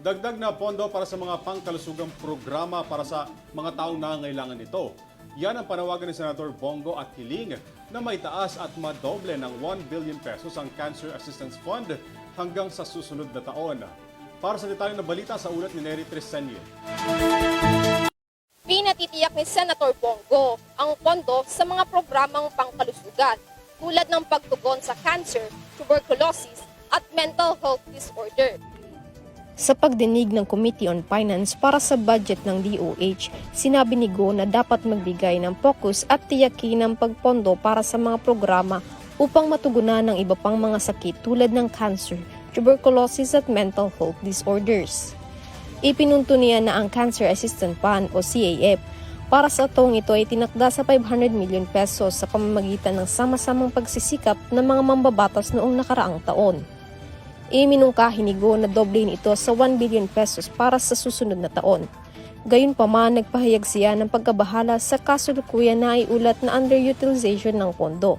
Dagdag na pondo para sa mga pangkalusugang programa para sa mga taong nangangailangan nito. Yan ang panawagan ni Senator Bongo at hiling na may taas at madoble ng 1 billion pesos ang Cancer Assistance Fund hanggang sa susunod na taon. Para sa detalye na balita sa ulat ni Nery Tresenie. Pinatitiyak ni Senator Bongo ang pondo sa mga programang pangkalusugan tulad ng pagtugon sa cancer, tuberculosis at mental health disorder. Sa pagdinig ng Committee on Finance para sa budget ng DOH, sinabi ni Go na dapat magbigay ng focus at tiyakin ng pagpondo para sa mga programa upang matugunan ng iba pang mga sakit tulad ng cancer, tuberculosis at mental health disorders. Ipinunto niya na ang Cancer Assistance Fund o CAF para sa taong ito ay tinakda sa 500 million pesos sa pamamagitan ng sama-samang pagsisikap ng mga mambabatas noong nakaraang taon. Iminungkahi ni Go na doblein ito sa 1 billion pesos para sa susunod na taon. Gayunpaman, nagpahayag siya ng pagkabahala sa kasalukuyan na iulat na underutilization ng pondo.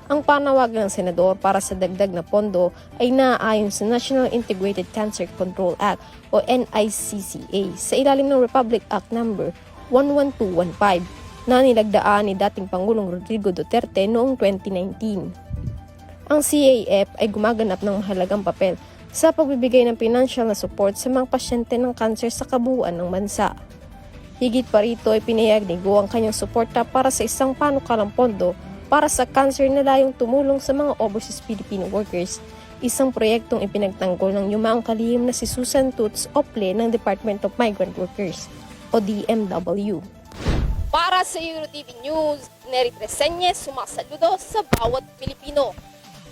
Ang panawagan ng senador para sa dagdag na pondo ay naaayon sa National Integrated Cancer Control Act o NICCA sa ilalim ng Republic Act No. 11215 na nilagdaan ni dating Pangulong Rodrigo Duterte noong 2019. Ang CAF ay gumaganap ng mahalagang papel sa pagbibigay ng financial na support sa mga pasyente ng kanser sa kabuuan ng bansa. Higit pa rito ay pinahayag ni Go ang kanyang suporta para sa isang panukalang pondo para sa cancer na layong tumulong sa mga overseas Filipino workers, isang proyektong ipinagtanggol ng yumaong kalihim na si Susan Toots Ople ng Department of Migrant Workers o DMW. Para sa EuroTV News, Nery Tresenie, sumasaludo sa bawat Pilipino.